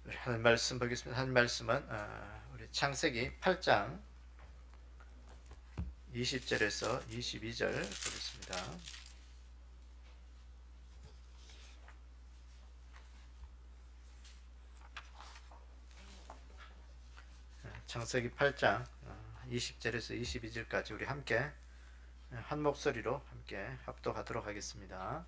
우리 하나님 말씀 보겠습니다. 하나님 말씀은 우리 창세기 8장 20절에서 22절 보겠습니다. 창세기 8장 20절에서 22절까지 우리 함께 한 목소리로 함께 합독하도록 하겠습니다.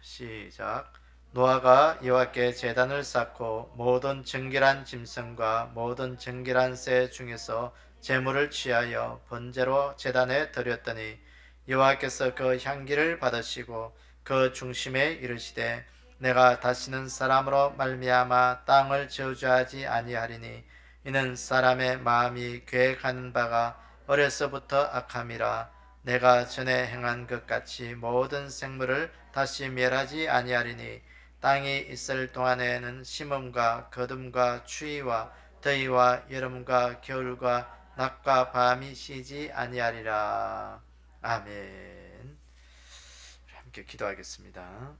시작. 노아가 여호와께 제단을 쌓고 모든 정결한 짐승과 모든 정결한 새 중에서 제물을 취하여 번제로 제단에 드렸더니 여호와께서 그 향기를 받으시고 그 중심에 이르시되 내가 다시는 사람으로 말미암아 땅을 저주하지 아니하리니 이는 사람의 마음이 계획하는 바가 어려서부터 악함이라. 내가 전에 행한 것 같이 모든 생물을 다시 멸하지 아니하리니 땅이 있을 동안에는 심음과 거둠과 추위와 더위와 여름과 겨울과 낮과 밤이 쉬지 아니하리라. 아멘. 함께 기도하겠습니다.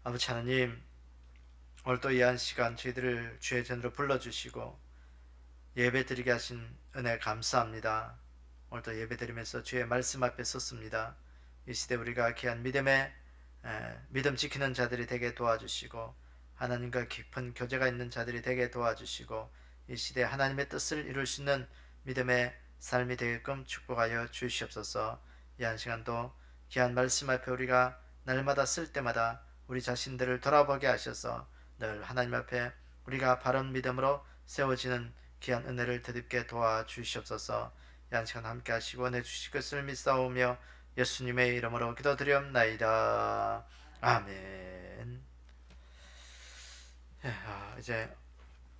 아버지 하나님, 오늘 또 이 한 시간 저희들을 주의 전으로 불러주시고 예배 드리게 하신 은혜 감사합니다. 오늘도 예배 드리면서 주의 말씀 앞에 섰습니다. 이 시대 우리가 귀한 믿음 지키는 자들이 되게 도와주시고 하나님과 깊은 교제가 있는 자들이 되게 도와주시고 이 시대 하나님의 뜻을 이룰 수 있는 믿음의 삶이 되게끔 축복하여 주시옵소서. 이 한 시간도 귀한 말씀 앞에 우리가 날마다 쓸 때마다 우리 자신들을 돌아보게 하셔서 늘 하나님 앞에 우리가 바른 믿음으로 세워지는 귀한 은혜를 덧입게 도와주시옵소서. 이 한 시간 함께 하시고 내주실 것을 믿사오며 예수님의 이름으로 기도드리옵나이다. 아멘. 이제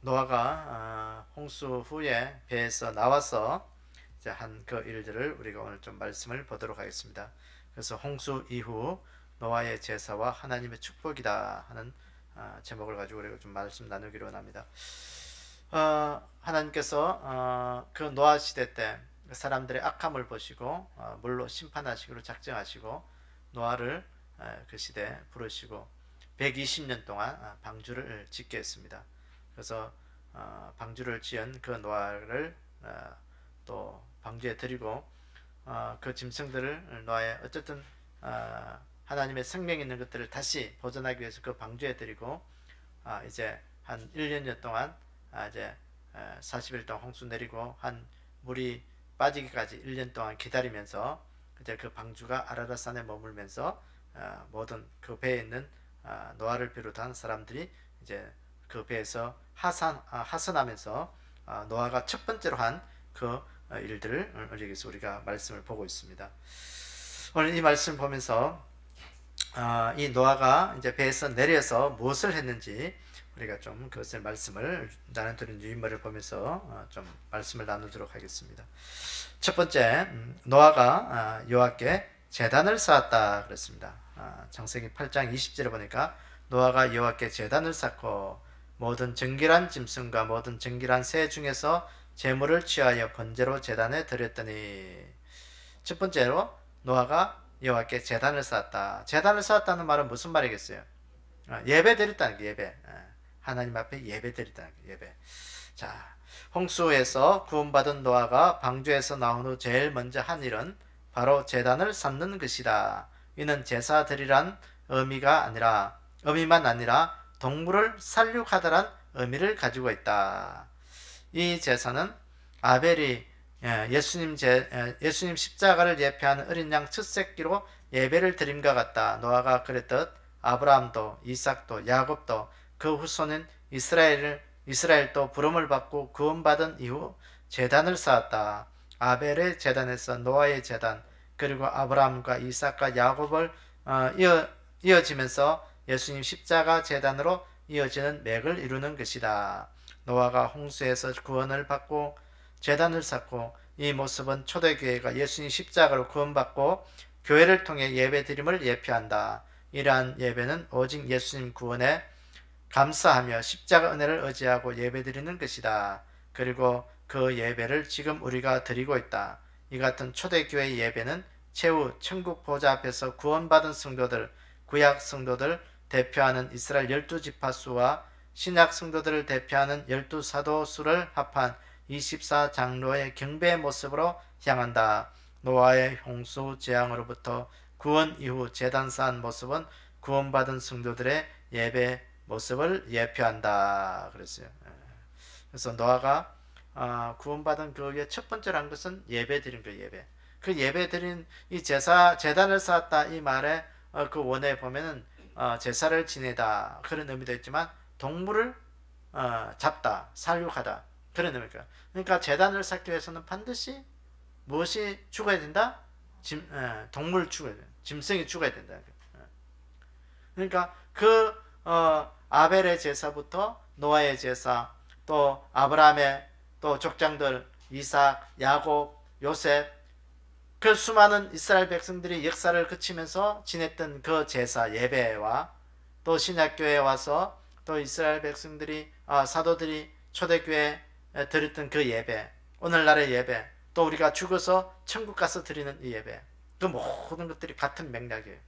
노아가 홍수 후에 배에서 나와서 이제 한 그 일들을 우리가 오늘 좀 말씀을 보도록 하겠습니다. 그래서 홍수 이후 노아의 제사와 하나님의 축복이다 하는 제목을 가지고 우리가 좀 말씀 나누기로 합니다. 하나님께서 그 노아 시대 때 사람들의 악함을 보시고 물로 심판하시기로 작정하시고 노아를 그 시대에 부르시고 120년 동안 방주를 짓게 했습니다. 그래서 방주를 지은 그 노아를 또 방주에 드리고 그 짐승들을 노아에 어쨌든 하나님의 생명 있는 것들을 다시 보존하기 위해서 그 방주에 드리고 이제 한 1년 동안 이제 40일 동안 홍수 내리고 한 물이 빠지기까지 1년 동안 기다리면서 이제 그 방주가 아라랏산에 머물면서 모든 그 배에 있는 노아를 비롯한 사람들이 이제 그 배에서 하선하면서 노아가 첫 번째로 한 그 일들을 여기서 우리가 말씀을 보고 있습니다. 오늘 이 말씀 보면서 이 노아가 이제 배에서 내려서 무엇을 했는지 우리가 좀 그것을 말씀을 나눠드린 유인물을 보면서 좀 말씀을 나누도록 하겠습니다. 첫 번째, 노아가 여호와께 제단을 쌓았다 그랬습니다. 창세기 8장 20절에 보니까 노아가 여호와께 제단을 쌓고 모든 정결한 짐승과 모든 정결한 새 중에서 제물을 취하여 번제로 제단에 드렸더니, 첫 번째로 노아가 여호와께 제단을 쌓았다. 제단을 쌓았다는 말은 무슨 말이겠어요? 예배 드렸다는 게 예배. 하나님 앞에 예배 드렸다는 게 예배. 자, 홍수에서 구원받은 노아가 방주에서 나온 후 제일 먼저 한 일은 바로 제단을 쌓는 것이다. 이는 제사 드리란 의미만 아니라 동물을 살육하다란 의미를 가지고 있다. 이 제사는 아벨이 예수님 십자가를 예표하는 어린 양 첫 새끼로 예배를 드림과 같다. 노아가 그랬듯 아브라함도 이삭도 야곱도 그 후손인 이스라엘도 부름을 받고 구원받은 이후 제단을 쌓았다. 아벨의 제단에서 노아의 제단, 그리고 아브라함과 이삭과 야곱을 이어지면서 예수님 십자가 제단으로 이어지는 맥을 이루는 것이다. 노아가 홍수에서 구원을 받고 제단을 쌓고, 이 모습은 초대교회가 예수님 십자가로 구원받고 교회를 통해 예배드림을 예표한다. 이러한 예배는 오직 예수님 구원에 감사하며 십자가 은혜를 의지하고 예배드리는 것이다. 그리고 그 예배를 지금 우리가 드리고 있다. 이 같은 초대교회 예배는 최후 천국 보좌 앞에서 구원받은 성도들, 구약 성도들, 대표하는 이스라엘 12지파 수와 신약 성도들을 대표하는 12사도 수를 합한 24장로의 경배의 모습으로 향한다. 노아의 홍수 재앙으로부터 구원 이후 제단 쌓은 모습은 구원받은 성도들의 예배 모습을 예표한다. 그랬어요. 그래서 노아가 구원받은 그 위에 첫 번째로 한 것은 예배 드린 그 예배. 그 예배 드린 이 제단을 쌓았다 이 말에 그 원에 보면은 제사를 지내다 그런 의미도 있지만 동물을 잡다, 살육하다 그런 의미입니다. 그러니까 제단을 쌓기 위해서는 반드시 무엇이 죽어야 된다? 동물 죽어야 된다. 짐승이 죽어야 된다. 그러니까 그 아벨의 제사부터 노아의 제사, 또 아브라함의 또 족장들 이삭, 야곱, 요셉, 그 수많은 이스라엘 백성들이 역사를 거치면서 지냈던 그 제사 예배와 또 신약교회에 와서 또 이스라엘 백성들이 사도들이 초대교회에 드렸던 그 예배, 오늘날의 예배, 또 우리가 죽어서 천국 가서 드리는 이 예배, 그 모든 것들이 같은 맥락이에요.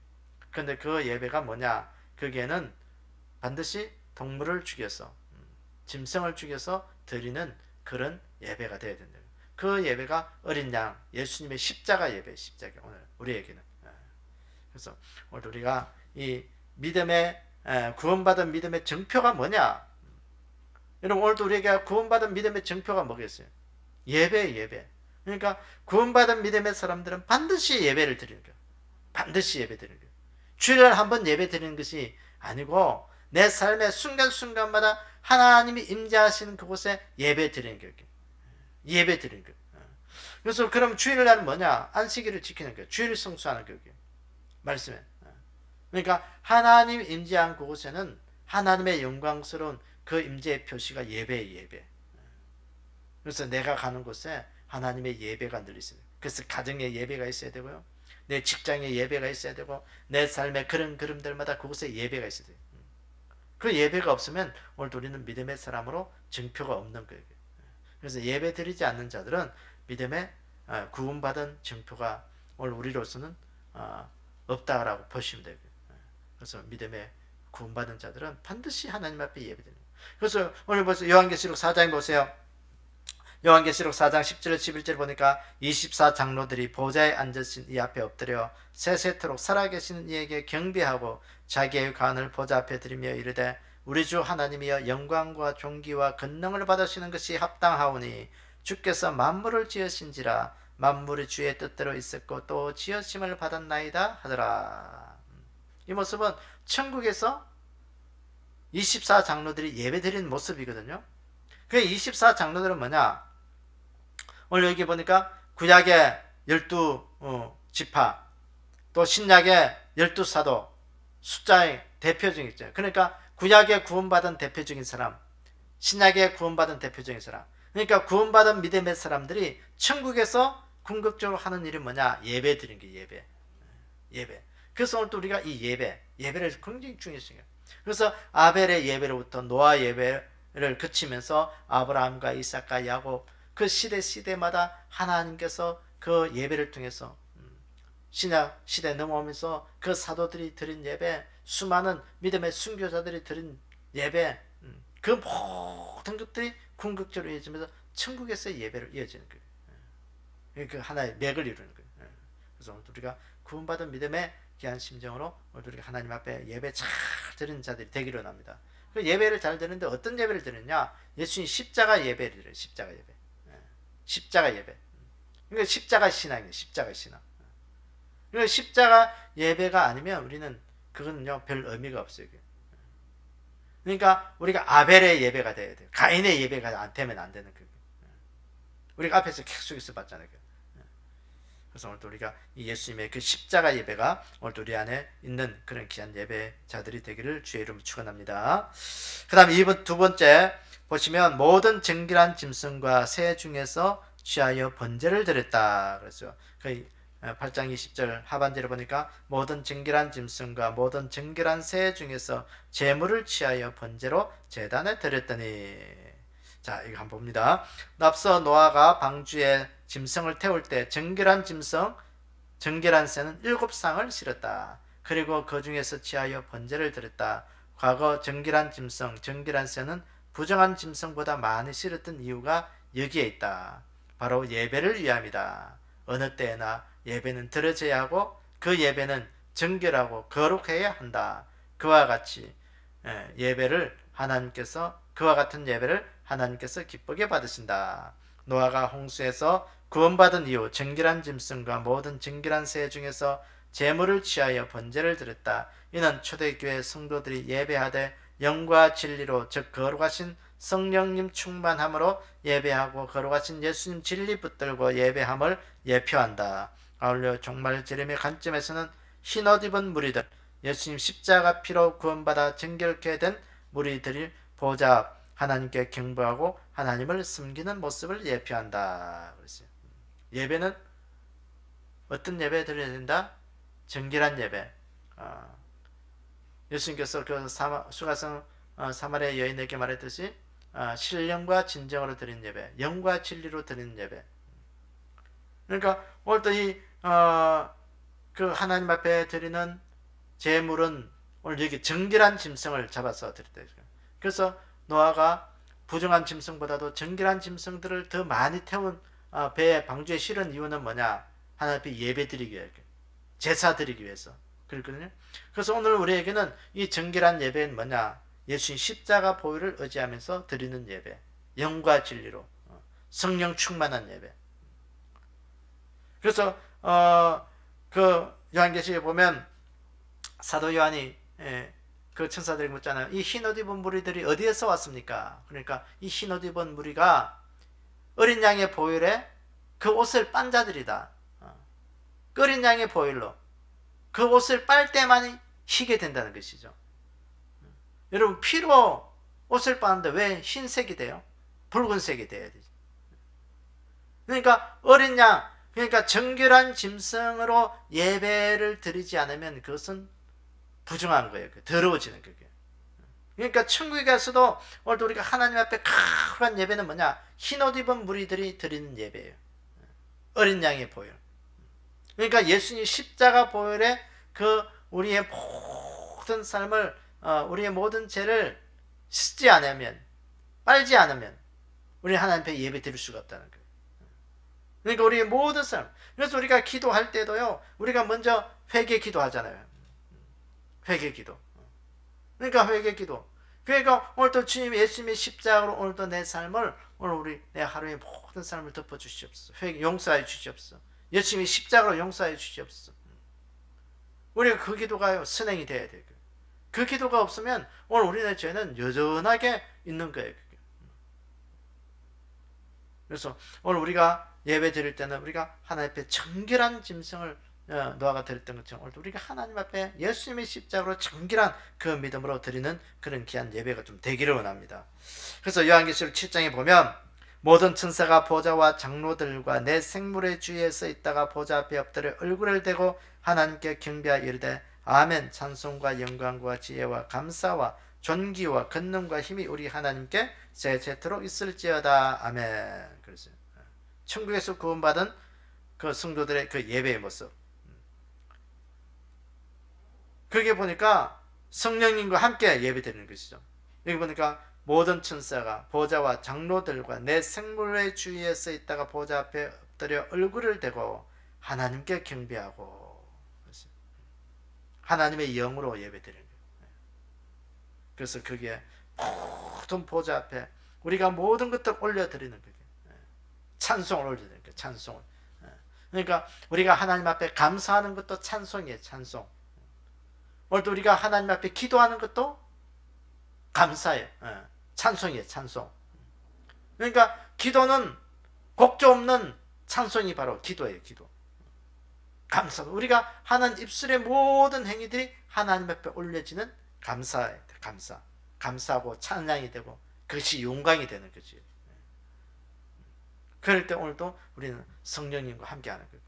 그런데 그 예배가 뭐냐? 거기에는 반드시 동물을 죽여서 짐승을 죽여서 드리는 그런 예배가 되어야 된다. 그 예배가 어린 양 예수님의 십자가 예배, 십자가 오늘 우리에게는. 그래서 오늘 우리가 이 믿음의 구원받은 믿음의 증표가 뭐냐? 여러분 오늘도 우리에게 구원받은 믿음의 증표가 뭐겠어요? 예배. 그러니까 구원받은 믿음의 사람들은 반드시 예배를 드리는 거예요. 반드시 예배 드리는 거예요. 주일날 한번 예배 드리는 것이 아니고 내 삶의 순간순간마다 하나님이 임재하시는 그곳에 예배 드리는 거예요. 예배 드리는 거예요. 그래서 그럼 주일날은 뭐냐? 안식일을 지키는 거예요. 주일을 성수하는 거예요. 말씀에. 그러니까 하나님 임재한 그곳에는 하나님의 영광스러운 그 임재의 표시가 예배예요. 예배. 그래서 내가 가는 곳에 하나님의 예배가 늘 있어요. 그래서 가정에 예배가 있어야 되고요. 내 직장에 예배가 있어야 되고 내 삶의 그런 걸음들마다 그곳에 예배가 있어야 돼요. 그 예배가 없으면 오늘 우리는 믿음의 사람으로 증표가 없는 거예요. 그래서 예배 드리지 않는 자들은 믿음의 구원받은 증표가 오늘 우리로서는 없다라고 보시면 돼요. 그래서 믿음의 구원받은 자들은 반드시 하나님 앞에 예배드립니다. 그래서 오늘 벌써 요한계시록 4장 보세요. 요한계시록 4장 10절 11절 보니까 24장로들이 보좌에 앉으신 이 앞에 엎드려 세세토록 살아계시는 이에게 경배하고 자기의 관을 보좌 앞에 드리며 이르되 우리 주 하나님이여 영광과 존귀와 권능을 받으시는 것이 합당하오니 주께서 만물을 지으신지라 만물이 주의 뜻대로 있었고 또 지으심을 받았나이다 하더라. 이 모습은 천국에서 24장로들이 예배드리는 모습이거든요. 그 24장로들은 뭐냐? 오늘 여기 보니까 구약의 12지파 또 신약의 12사도 숫자의 대표적인 있죠. 그러니까 구약의 구원받은 대표적인 사람, 신약의 구원받은 대표적인 사람. 그러니까 구원받은 믿음의 사람들이 천국에서 궁극적으로 하는 일이 뭐냐? 예배 드리는 게 예배. 그래서 오늘 또 우리가 이 예배를 굉장히 중요시 해요. 그래서 아벨의 예배로부터 노아 예배를 거치면서 아브라함과 이삭과 야곱 그 시대마다 하나님께서 그 예배를 통해서 신약 시대 넘어오면서 그 사도들이 드린 예배, 수많은 믿음의 순교자들이 드린 예배, 그 모든 것들이 궁극적으로 이어지면서 천국에서의 예배로 이어지는 거예요. 그 하나의 맥을 이루는 거예요. 그래서 우리가 구원받은 믿음의 귀한 심정으로 우리가 하나님 앞에 예배 잘 드리는 자들이 되기로 합니다. 그 예배를 잘 드리는데 어떤 예배를 드리느냐? 예수님 십자가 예배를 드려요. 십자가 예배. 십자가 예배. 그러니까 십자가 신앙이에요. 십자가 신앙. 그러니까 십자가 예배가 아니면 우리는 그거는요 별 의미가 없어요. 그러니까 우리가 아벨의 예배가 돼야 돼요. 가인의 예배가 안 되면 안 되는 거예요. 우리가 앞에서 계속해서 봤잖아요. 그래서 오늘 우리가 이 예수님의 그 십자가 예배가 오늘 우리 안에 있는 그런 귀한 예배자들이 되기를 주의 이름으로 축원합니다. 그 다음에 두 번째 보시면 모든 정결한 짐승과 새 중에서 취하여 번제를 드렸다. 그랬어요. 그 8장 20절 하반절에 보니까 모든 정결한 짐승과 모든 정결한 새 중에서 제물을 취하여 번제로 제단에 드렸더니. 자, 이거 한번 봅니다. 앞서 노아가 방주에 짐승을 태울 때 정결한 짐승, 정결한 새는 7쌍을 실었다. 그리고 그 중에서 취하여 번제를 드렸다. 과거 정결한 짐승, 정결한 새는 부정한 짐승보다 많이 실었던 이유가 여기에 있다. 바로 예배를 위함이다. 어느 때나 예배는 드려져야 하고 그 예배는 정결하고 거룩해야 한다. 그와 같이 예배를 하나님께서 그와 같은 예배를 하나님께서 기쁘게 받으신다. 노아가 홍수에서 구원받은 이후 정결한 짐승과 모든 정결한 새 중에서 제물을 취하여 번제를 드렸다. 이는 초대교회 성도들이 예배하되 영과 진리로 즉 거룩하신 성령님 충만함으로 예배하고 거룩하신 예수님 진리 붙들고 예배함을 예표한다. 아울러 종말지름의 관점에서는 흰옷 입은 무리들, 예수님 십자가 피로 구원받아 정결케 된 무리들이 보좌 앞 하나님께 경배하고 하나님을 섬기는 모습을 예표한다. 그랬어요. 예배는 어떤 예배 드려야 된다? 정결한 예배. 예수님께서 그 수가성 사마리아 여인에게 말했듯이 신령과 진정으로 드린 예배, 영과 진리로 드리는 예배. 그러니까 오늘도 그 하나님 앞에 드리는 제물은 오늘 여기 정결한 짐승을 잡아서 드렸다. 그래서 노아가 부정한 짐승보다도 정결한 짐승들을 더 많이 태운 배에 방주에 실은 이유는 뭐냐? 하나님 앞에 예배 드리기 위해, 제사 드리기 위해서 그랬거든요. 그래서 오늘 우리에게는 이 정결한 예배는 뭐냐? 예수님 십자가 보혈을 의지하면서 드리는 예배, 영과 진리로 성령 충만한 예배. 그래서 그 요한계시록에 보면 사도 요한이 그 천사들이 묻잖아요. 이 흰옷 입은 무리들이 어디에서 왔습니까? 그러니까 이 흰옷 입은 무리가 어린 양의 보혈에 그 옷을 빤 자들이다. 어린 양의 보혈로 그 옷을 빨 때만 희게 된다는 것이죠. 여러분 피로 옷을 빠는데 왜 흰색이 돼요? 붉은색이 돼야 되죠. 그러니까 어린 양, 그러니까 정결한 짐승으로 예배를 드리지 않으면 그것은 부정한 거예요. 더러워지는 거예요. 그러니까 천국에 가서도 오늘 우리가 하나님 앞에 거룩한 예배는 뭐냐? 흰옷 입은 무리들이 드리는 예배예요. 어린 양의 보혈. 그러니까 예수님 십자가 보혈에 그 우리의 모든 삶을 우리의 모든 죄를 씻지 않으면, 빨지 않으면 우리 하나님 앞에 예배 드릴 수가 없다는 거예요. 그러니까 우리의 모든 삶. 그래서 우리가 기도할 때도요, 우리가 먼저 회개 기도하잖아요. 회개 기도. 그러니까 회개 기도. 그러니까 오늘도 주님 예수님의 십자가로 오늘도 내 삶을, 오늘 내 하루의 모든 삶을 덮어 주시옵소서. 회개 용서해 주시옵소서. 예수님의 십자가로 용서해 주시옵소서. 우리가 그 기도가 선행이 돼야 돼요. 그 기도가 없으면 오늘 우리의 죄는 여전하게 있는 거예요. 그래서 오늘 우리가 예배 드릴 때는 우리가 하나님 앞에 정결한 짐승을 노아가 드렸던 것처럼 오늘 우리가 하나님 앞에 예수님의 십자가로 정결한 그 믿음으로 드리는 그런 귀한 예배가 좀 되기를 원합니다. 그래서 요한계시록 7장에 보면 모든 천사가 보좌와 장로들과 내 생물의 주위에 서 있다가 보좌 앞에 엎드려 얼굴을 대고 하나님께 경배하여 이르되 아멘. 찬송과 영광과 지혜와 감사와 존귀와 권능과 힘이 우리 하나님께 세세토록 있을지어다. 아멘. 그랬어요. 천국에서 구원받은 그 성도들의 그 예배의 모습. 그게 보니까 성령님과 함께 예배드리는 것이죠. 여기 보니까 모든 천사가 보좌와 장로들과 내 생물의 주위에 서 있다가 보좌 앞에 엎드려 얼굴을 대고 하나님께 경배하고 하나님의 영으로 예배드리는 거예요. 그래서 그게 모든 보좌 앞에 우리가 모든 것들을 올려드리는 거예요. 찬송을 올려드리는 거예요. 찬송을. 그러니까 우리가 하나님 앞에 감사하는 것도 찬송이에요. 찬송. 오늘도 우리가 하나님 앞에 기도하는 것도 감사해요. 찬송이에요. 찬송. 그러니까 기도는 곡조 없는 찬송이 바로 기도예요. 기도. 감사. 우리가 하는 입술의 모든 행위들이 하나님 앞에 올려지는 감사예요. 감사. 감사하고 찬양이 되고 그것이 영광이 되는 거지. 그럴 때 오늘도 우리는 성령님과 함께하는 거예요.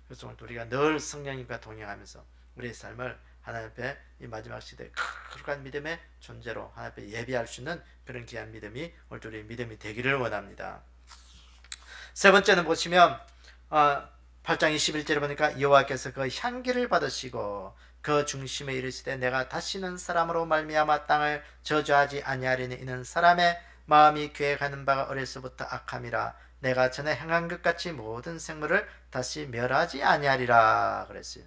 그래서 오늘도 우리가 늘 성령님과 동행하면서 우리의 삶을 하나님 앞에 이 마지막 시대에 거룩한 믿음의 존재로 하나님 앞에 예배할 수 있는 그런 귀한 믿음이 오늘도 우리의 믿음이 되기를 원합니다. 세 번째는 보시면 8장 21절에 보니까 여호와께서 그 향기를 받으시고 그 중심에 이르시되 내가 다시는 사람으로 말미암아 땅을 저주하지 아니하리니 이는 사람의 마음이 계획하는 바가 어려서부터 악함이라 내가 전에 행한 것 같이 모든 생물을 다시 멸하지 아니하리라 그랬어요.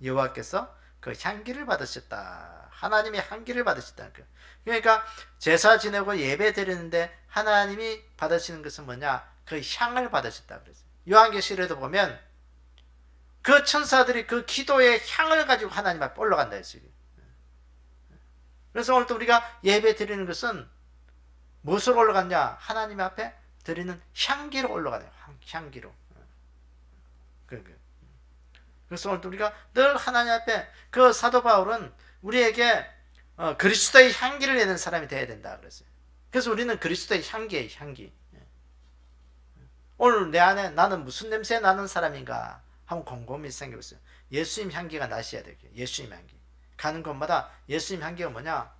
여호와께서 그 향기를 받으셨다. 하나님의 향기를 받으셨다. 그러니까 제사 지내고 예배 드리는데 하나님이 받으시는 것은 뭐냐? 그 향을 받으셨다 그랬어요. 요한계시록에도 보면 그 천사들이 그 기도의 향을 가지고 하나님 앞에 올라간다 했어요. 그래서 오늘 또 우리가 예배 드리는 것은 무엇으로 올라갔냐? 하나님 앞에 드리는 향기로 올라가요. 향기로. 그래서 오늘 또 우리가 늘 하나님 앞에 그 사도 바울은 우리에게 그리스도의 향기를 내는 사람이 되어야 된다 그랬어요. 그래서 우리는 그리스도의 향기예요. 향기. 오늘 내 안에 나는 무슨 냄새 나는 사람인가 한번 곰곰이 생각해보세요. 예수님 향기가 나셔야 돼요. 예수님 향기. 가는 곳마다 예수님 향기가 뭐냐?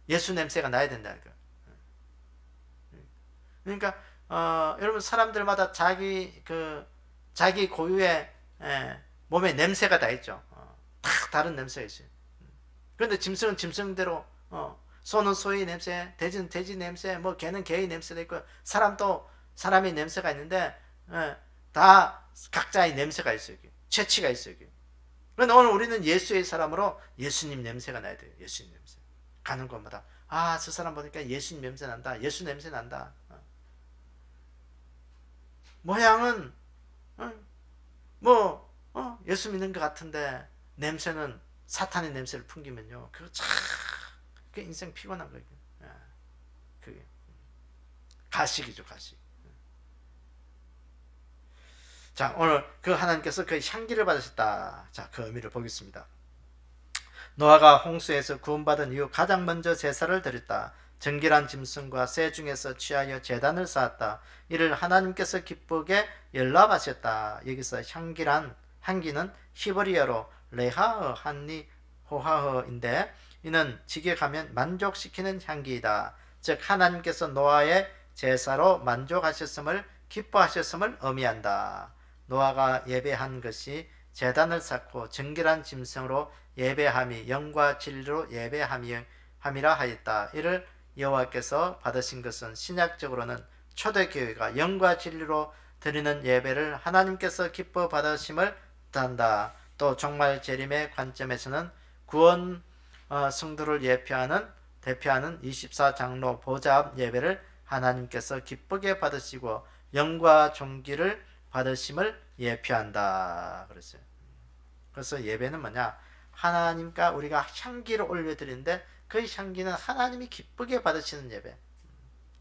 예수 냄새가 나야 된다는 거예요. 그러니까 여러분 사람들마다 자기 고유의 몸에 냄새가 다 있죠. 다 다른 냄새가 있어요. 그런데 짐승은 짐승대로 소는 소의 냄새, 돼지는 돼지 냄새, 뭐 개는 개의 냄새도 있고 사람도 사람의 냄새가 있는데 다 각자의 냄새가 있어요. 체취가 있어요. 그런데 오늘 우리는 예수의 사람으로 예수님 냄새가 나야 돼요. 예수님 냄새. 가는 곳마다 저 사람 보니까 예수님 냄새 난다. 예수 냄새 난다. 모양은 예수 믿는 것 같은데 냄새는 사탄의 냄새를 풍기면요. 그 인생 피곤한 거예요. 그게 가식이죠, 가식. 자, 오늘 그 하나님께서 그 향기를 받으셨다. 자, 그 의미를 보겠습니다. 노아가 홍수에서 구원받은 이후 가장 먼저 제사를 드렸다. 정결한 짐승과 새 중에서 취하여 제단을 쌓았다. 이를 하나님께서 기쁘게 열납하셨다. 여기서 향기는 히브리어로 레하어 한니 호하어인데 이는 직역하면 만족시키는 향기이다. 즉 하나님께서 노아의 제사로 만족하셨음을 기뻐하셨음을 의미한다. 노아가 예배한 것이 제단을 쌓고 정결한 짐승으로 예배함이 영과 진리로 예배함이라 하였다. 이를 여호와께서 받으신 것은 신약적으로는 초대교회가 영과 진리로 드리는 예배를 하나님께서 기뻐 받으심을 뜻한다. 또 종말 재림의 관점에서는 구원 성도를 대표하는 24장로 보좌 앞 예배를 하나님께서 기쁘게 받으시고 영과 존귀를 받으심을 예표한다 그랬어요. 그래서 예배는 뭐냐? 하나님과 우리가 향기를 올려드리는데 그 향기는 하나님이 기쁘게 받으시는 예배.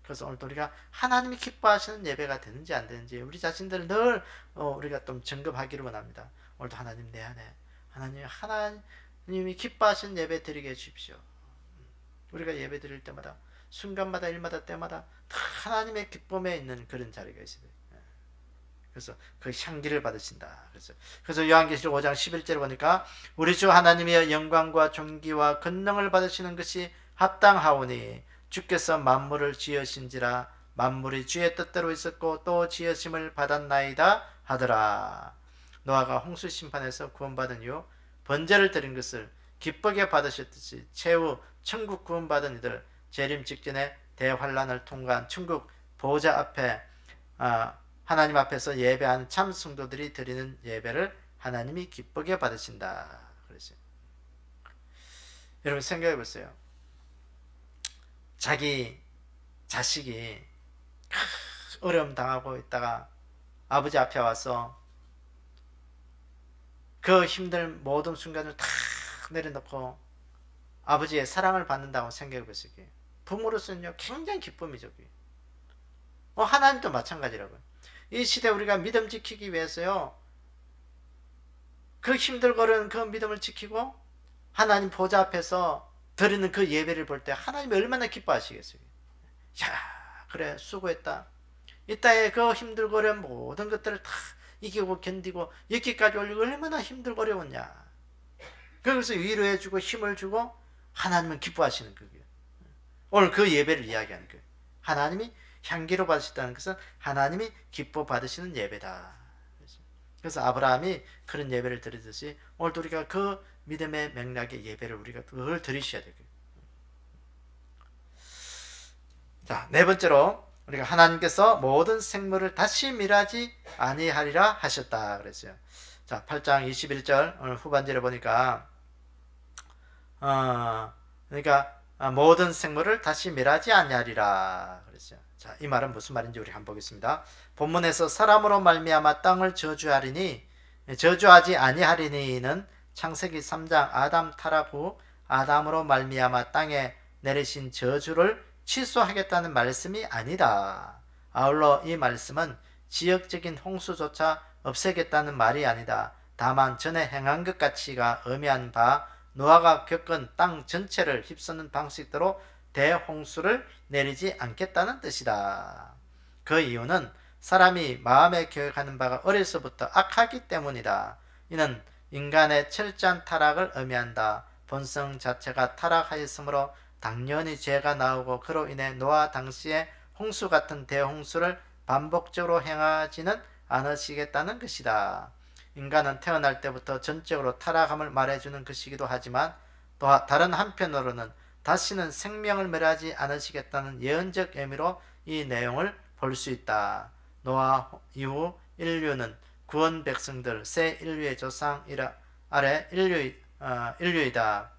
그래서 오늘도 우리가 하나님이 기뻐하시는 예배가 되는지 안 되는지 우리 자신들을 늘 우리가 좀 점검하기를 원합니다. 오늘도 하나님 내 안에 하나님이 기뻐하시는 예배 드리게 해주십시오. 우리가 예배 드릴 때마다 순간마다 일마다 때마다 다 하나님의 기쁨에 있는 그런 자리가 있어요. 그래서 그 향기를 받으신다. 그래서 요한계시록 5장 11절에 보니까 우리 주 하나님의 영광과 존귀와 권능을 받으시는 것이 합당하오니 주께서 만물을 지으신지라 만물이 주의 뜻대로 있었고 또 지으심을 받았나이다 하더라. 노아가 홍수 심판에서 구원받은 이후 번제를 드린 것을 기쁘게 받으셨듯이 최후 천국 구원받은 이들 재림 직전에 대환란을 통과한 천국 보좌 앞에 하나님 앞에서 예배하는 참 성도들이 드리는 예배를 하나님이 기쁘게 받으신다. 그랬어요. 여러분 생각해 보세요. 자기 자식이 어려움 당하고 있다가 아버지 앞에 와서 그 힘든 모든 순간을 다 내려놓고 아버지의 사랑을 받는다고 생각해 보세요. 부모로서는요 굉장히 기쁨이죠. 하나님도 마찬가지라고요. 이 시대 우리가 믿음 지키기 위해서요 그 힘들거리는 그 믿음을 지키고 하나님 보좌 앞에서 드리는 그 예배를 볼 때 하나님이 얼마나 기뻐하시겠어요. 야 그래 수고했다. 이따에 그 힘들거리는 모든 것들을 다 이기고 견디고 여기까지 올리고 얼마나 힘들거려웠냐. 그래서 위로해주고 힘을 주고 하나님은 기뻐하시는 거예요. 오늘 그 예배를 이야기하는 거예요. 하나님이 향기로 받으셨다는 것은 하나님이 기뻐 받으시는 예배다. 그래서 아브라함이 그런 예배를 드리듯이 오늘도 우리가 그 믿음의 맥락의 예배를 우리가 그걸 드리셔야 돼요. 자, 네 번째로 우리가 하나님께서 모든 생물을 다시 멸하지 아니하리라 하셨다 그랬어요. 자, 8장 21절 오늘 후반절에 보니까 그러니까 모든 생물을 다시 멸하지 아니하리라 그랬어요. 자, 이 말은 무슨 말인지 우리 한번 보겠습니다. 본문에서 사람으로 말미암아 땅을 저주하리니 저주하지 아니하리니는 창세기 3장 아담 타락 후 아담으로 말미암아 땅에 내리신 저주를 취소하겠다는 말씀이 아니다. 아울러 이 말씀은 지역적인 홍수조차 없애겠다는 말이 아니다. 다만 전에 행한 것 같이가 의미한 바 노아가 겪은 땅 전체를 휩쓰는 방식대로 대홍수를 내리지 않겠다는 뜻이다. 그 이유는 사람이 마음에 계획하는 바가 어려서부터 악하기 때문이다. 이는 인간의 철저한 타락을 의미한다. 본성 자체가 타락하였으므로 당연히 죄가 나오고 그로 인해 노아 당시의 홍수 같은 대홍수를 반복적으로 행하지는 않으시겠다는 것이다. 인간은 태어날 때부터 전적으로 타락함을 말해주는 것이기도 하지만 또 다른 한편으로는 다시는 생명을 멸하지 않으시겠다는 예언적 의미로 이 내용을 볼 수 있다. 노아 이후 인류는 구원 백성들 새 인류의 조상 아래 인류이다.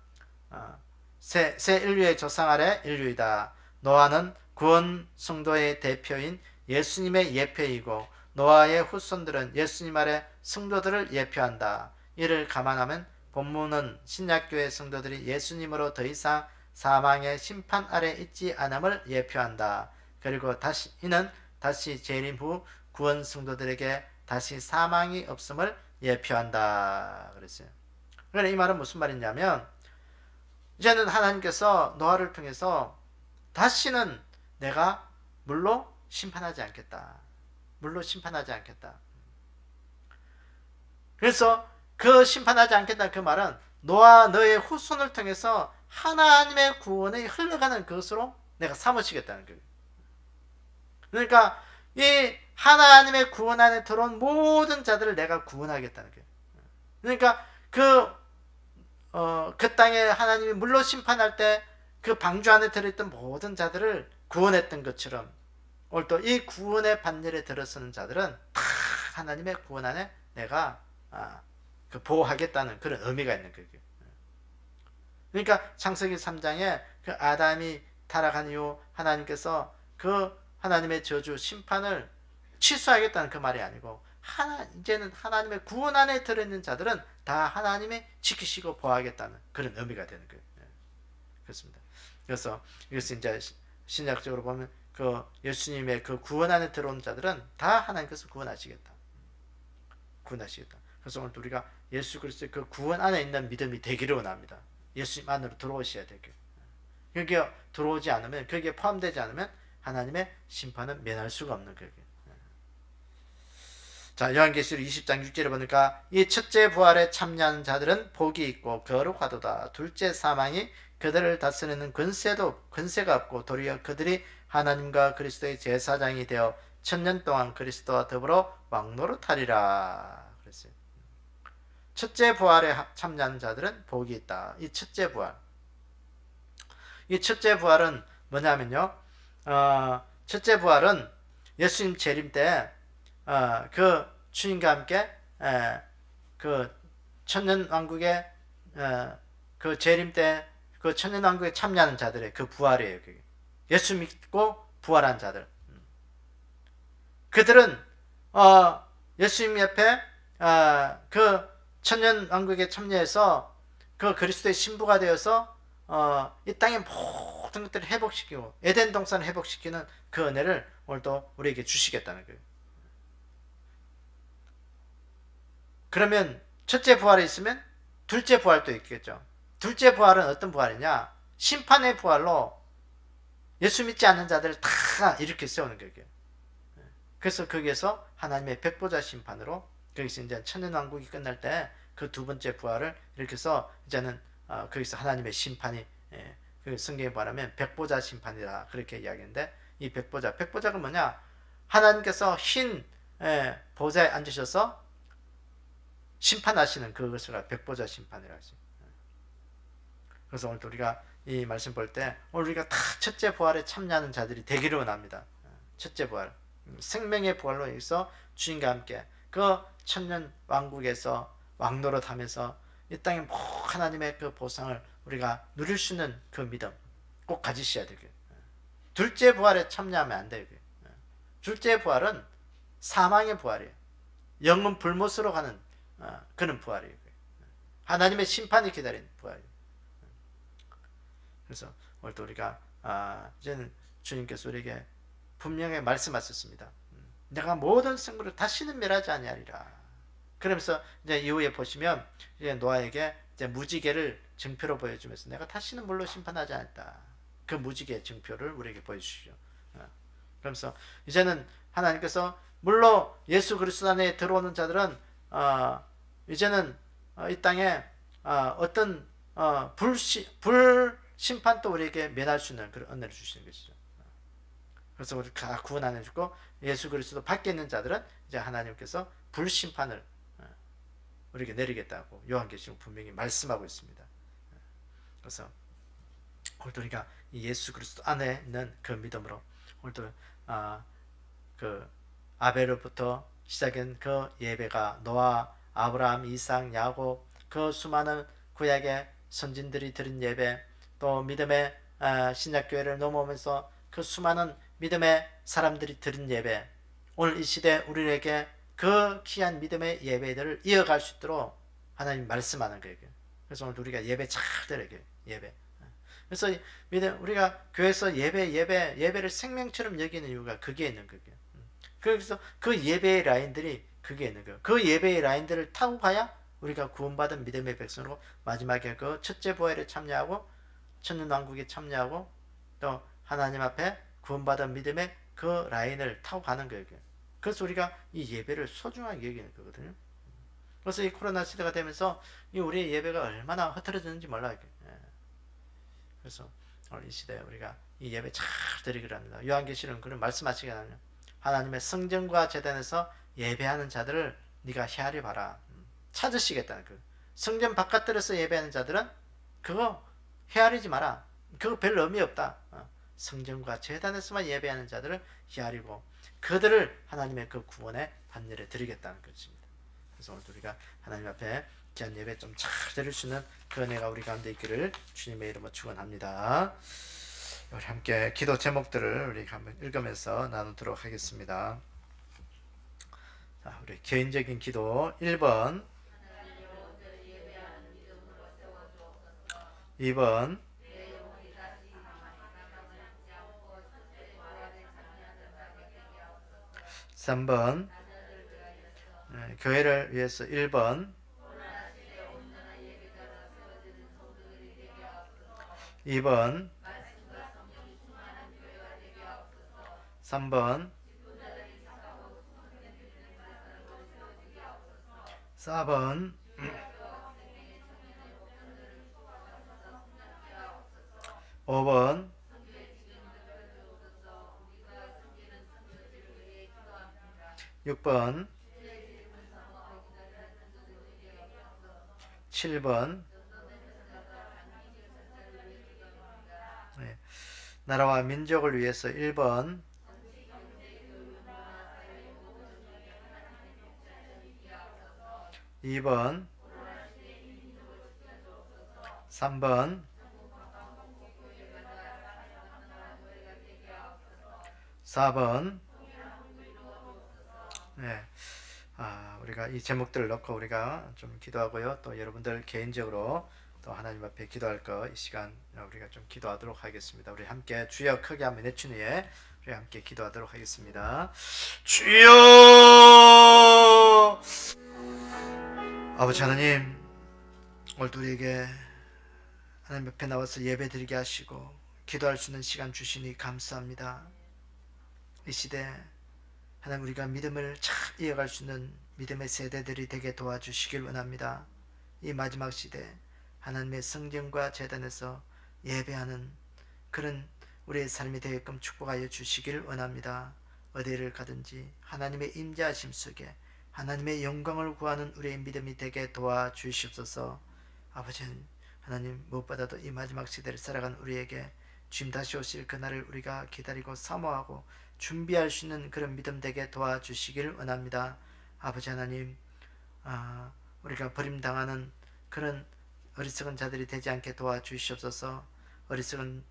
새 인류의 조상 아래 인류이다. 노아는 구원 성도의 대표인 예수님의 예표이고 노아의 후손들은 예수님 아래 성도들을 예표한다. 이를 감안하면 본문은 신약교회 성도들이 예수님으로 더 이상 사망의 심판 아래 있지 않음을 예표한다. 그리고 이는 다시 재림 후 구원 성도들에게 다시 사망이 없음을 예표한다. 그랬어요. 그러니까 이 말은 무슨 말이냐면 이제는 하나님께서 노아를 통해서 다시는 내가 물로 심판하지 않겠다. 물로 심판하지 않겠다. 그래서 그 심판하지 않겠다 그 말은 너와 너의 후손을 통해서 하나님의 구원이 흘러가는 것으로 내가 삼으시겠다는 거예요. 그러니까 이 하나님의 구원 안에 들어온 모든 자들을 내가 구원하겠다는 거예요. 그러니까 그 땅에 하나님이 물로 심판할 때 그 방주 안에 들어있던 모든 자들을 구원했던 것처럼 오늘 또 이 구원의 반열에 들어서는 자들은 다 하나님의 구원 안에 내가 보호하겠다는 그런 의미가 있는 거예요. 그러니까 창세기 3장에 그 아담이 타락한 이후 하나님께서 그 하나님의 저주 심판을 취소하겠다는 그 말이 아니고 이제는 하나님의 구원 안에 들어있는 자들은 다 하나님이 지키시고 보호하겠다는 그런 의미가 되는 거예요. 그렇습니다. 그래서 이것을 이제 신약적으로 보면 그 예수님의 그 구원 안에 들어온 자들은 다 하나님께서 구원하시겠다. 구원하시겠다. 그래서 오늘 우리가 예수 그리스도의 그 구원 안에 있는 믿음이 되기를 원합니다. 예수님 안으로 들어오셔야 되게. 거기에 들어오지 않으면 거기에 포함되지 않으면 하나님의 심판은 면할 수가 없는 거예요. 자, 요한계시록 20장 6절에 보니까 이 첫째 부활에 참여하는 자들은 복이 있고 거룩하도다. 둘째 사망이 그들을 다스리는 권세가 없고 도리어 그들이 하나님과 그리스도의 제사장이 되어 1000년 동안 그리스도와 더불어 왕노릇하리라 그랬어요. 첫째 부활에 참여하는 자들은 복이 있다. 이 첫째 부활은 뭐냐면요. 첫째 부활은 예수님 재림 때 그 주님과 함께 그 천년왕국의 그 재림 때 그 천년왕국에 참여하는 자들의 그 부활이에요. 그게. 예수 믿고 부활한 자들. 그들은 예수님 옆에 그 천년왕국에 참여해서 그 그리스도의 신부가 되어서 이 땅의 모든 것들을 회복시키고 에덴 동산을 회복시키는 그 은혜를 오늘도 우리에게 주시겠다는 거예요. 그러면 첫째 부활이 있으면 둘째 부활도 있겠죠. 둘째 부활은 어떤 부활이냐? 심판의 부활로 예수 믿지 않는 자들을 다 이렇게 세우는 거예요. 그래서 거기에서 하나님의 백보자 심판으로 거기서 이제 천년왕국이 끝날 때 그 두 번째 부활을 이렇게 해서 이제는 거기서 하나님의 심판이 그 성경에 말하면 백보자 심판이다 그렇게 이야기하는데 이 백보자가 뭐냐? 하나님께서 흰 보좌에 앉으셔서 심판하시는 그것을 백보자 심판이라 하지. 그래서 오늘 우리가 이 말씀 볼 때 오늘 우리가 다 첫째 부활에 참여하는 자들이 되기를 원합니다. 첫째 부활, 생명의 부활로 해서 주님과 함께 그 천년 왕국에서 왕노릇하면서 이 땅에 하나님의 그 보상을 우리가 누릴 수 있는 그 믿음 꼭 가지셔야 되고요. 둘째 부활에 참여하면 안 돼요. 둘째 부활은 사망의 부활이에요. 영은 불못으로 가는 그런 부활이에요. 하나님의 심판이 기다리는 부활이에요. 그래서 오늘도 우리가 이제는 주님께서 우리에게 분명히 말씀하셨습니다. 내가 모든 생물을 다시는 멸하지 아니하리라. 그러면서 이제 이후에 보시면 이제 노아에게 이제 무지개를 증표로 보여주면서 내가 다시는 물로 심판하지 않았다. 그 무지개 증표를 우리에게 보여주시죠. 그러면서 이제는 하나님께서 물로 예수 그리스도 안에 들어오는 자들은 이제는 이 땅에 어떤 불 심판도 우리에게 면할 수 있는 그런 은혜를 주시는 것이죠. 그래서 우리 다 구원 안 해주고 예수 그리스도 밖에 있는 자들은 이제 하나님께서 불심판을 우리에게 내리겠다고 요한계시록 분명히 말씀하고 있습니다. 그래서 오늘도 우리가 예수 그리스도 안에 있는 그 믿음으로 오늘도 그 아벨로부터 시작한 그 예배가 노아, 아브라함, 이삭, 야곱 그 수많은 구약의 선진들이 드린 예배 또 믿음의 신약교회를 넘어오면서 그 수많은 믿음의 사람들이 드린 예배 오늘 이 시대 우리에게 그 귀한 믿음의 예배들을 이어갈 수 있도록 하나님 말씀하는 거예요. 그래서 오늘 우리가 예배 잘 드려요. 예배. 그래서 믿음 우리가 교회에서 예배를 생명처럼 여기는 이유가 그게 있는 거예요. 그래서 그 예배의 라인들이 그게 있는 거예요. 그 예배의 라인들을 타고 가야 우리가 구원받은 믿음의 백성으로 마지막에 그 첫째 부활에 참여하고 천년왕국에 참여하고 또 하나님 앞에 구원받은 믿음의 그 라인을 타고 가는 거예요. 그래서 우리가 이 예배를 소중하게 여기는 거거든요. 그래서 이 코로나 시대가 되면서 이 우리의 예배가 얼마나 흐트러졌는지 몰라요. 그래서 오늘 이 시대에 우리가 이 예배 잘 드리기를 합니다. 요한계시록은 그런 말씀하시게 하면 하나님의 성전과 제단에서 예배하는 자들을 네가 헤아려 봐라. 찾으시겠다는 그 성전 바깥들에서 예배하는 자들은 그거 헤아리지 마라. 그거 별 의미 없다. 성전과 제단에서만 예배하는 자들을 헤아리고 그들을 하나님의 그 구원의 반열에 드리겠다는 것입니다. 그래서 오늘 우리가 하나님 앞에 귀한 예배 좀 잘 드릴 수 있는 그 은혜가 우리 가운데 있기를 주님의 이름으로 축원합니다. 우리 함께 기도 제목들을 우리 한번 읽으면서 나누도록 하겠습니다. 자, 우리 개인적인 기도 1번 2번 3번 교회를 위해서 1번 2번 3번 4번 5번 6번 7번 네. 나라와 민족을 위해서 1번 2번 3번 4번 네. 우리가 이 제목들을 넣고 우리가 좀 기도하고요. 또 여러분들 개인적으로 또 하나님 앞에 기도할 거 이 시간 우리가 좀 기도하도록 하겠습니다. 우리 함께 주여 크게 한번 외친 후에 우리 함께 기도하도록 하겠습니다. 주여 아버지 하나님 오늘도 우리에게 하나님 앞에 나와서 예배 드리게 하시고 기도할 수 있는 시간 주시니 감사합니다. 이 시대 하나님 우리가 믿음을 잘 이어갈 수 있는 믿음의 세대들이 되게 도와주시길 원합니다. 이 마지막 시대 하나님의 성전과 제단에서 예배하는 그런 우리의 삶이 되게끔 축복하여 주시길 원합니다. 어디를 가든지 하나님의 임재하심 속에 하나님의 영광을 구하는 우리의 믿음이 되게 도와주시옵소서. 아버지 하나님, 무엇보다도 이 마지막 시대를 살아간 우리에게 주님 다시 오실 그날을 우리가 기다리고 사모하고 준비할 수 있는 그런 믿음 되게 도와주시길 원합니다. 아버지 하나님, 우리가 버림당하는 그런 어리석은 자들이 되지 않게 도와주시옵소서. 어리석은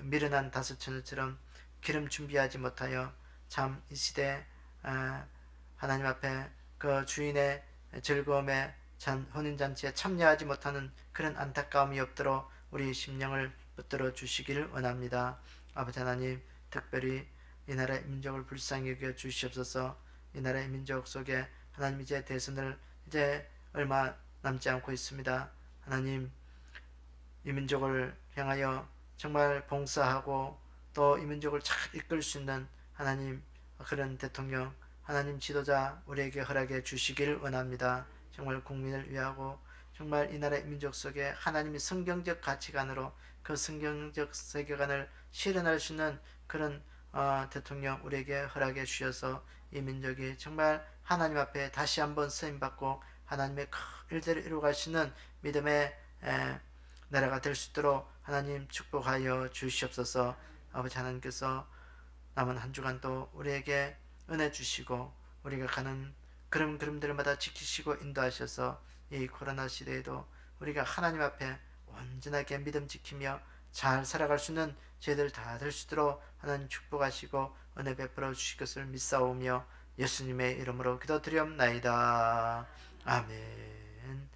미련한 다섯처녀처럼 기름 준비하지 못하여 참 이 시대 하나님 앞에 그 주인의 즐거움에 혼인잔치에 참여하지 못하는 그런 안타까움이 없도록 우리 심령을 붙들어 주시기를 원합니다. 아버지 하나님, 특별히 이 나라의 민족을 불쌍히 여겨 주시옵소서. 이 나라의 민족 속에 하나님, 이제 대선을 이제 얼마 남지 않고 있습니다. 하나님, 이 민족을 향하여 정말 봉사하고 또 이 민족을 잘 이끌 수 있는 하나님 그런 대통령, 하나님 지도자 우리에게 허락해 주시기를 원합니다. 정말 국민을 위하고 정말 이 나라의 민족 속에 하나님의 성경적 가치관으로 그 성경적 세계관을 실현할 수 있는 그런 대통령 우리에게 허락해 주셔서 이 민족이 정말 하나님 앞에 다시 한번 쓰임받고 하나님의 큰 일들을 이루어갈 수 있는 믿음의 나라가 될 수 있도록 하나님 축복하여 주시옵소서. 아버지 하나님께서 남은 한 주간도 우리에게 은혜 주시고 우리가 가는 걸음걸음들마다 지키시고 인도하셔서 이 코로나 시대에도 우리가 하나님 앞에 온전하게 믿음 지키며 잘 살아갈 수 있는 저희들 다 될 수 있도록 하나님 축복하시고 은혜 베풀어 주실 것을 믿사오며 예수님의 이름으로 기도드리옵나이다. 아멘.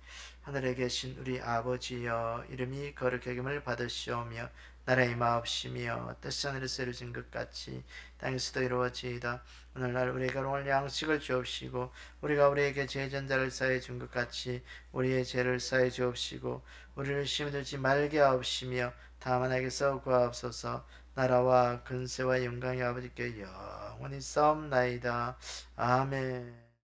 하늘에 계신 우리 아버지여, 이름이 거룩히 여김을 받으시오며 나라의 마옵시며 뜻이 하늘에서 이루어진 것 같이 땅에서도 이루어지이다. 오늘날 우리에게 오늘 양식을 주옵시고 우리가 우리에게 죄전자를 사해 준 것 같이 우리의 죄를 사해 주옵시고 우리를 시험에 들지 말게 하옵시며 다만 악에서 구하옵소서. 나라와 근세와 영광이 아버지께 영원히 싸움나이다. 아멘.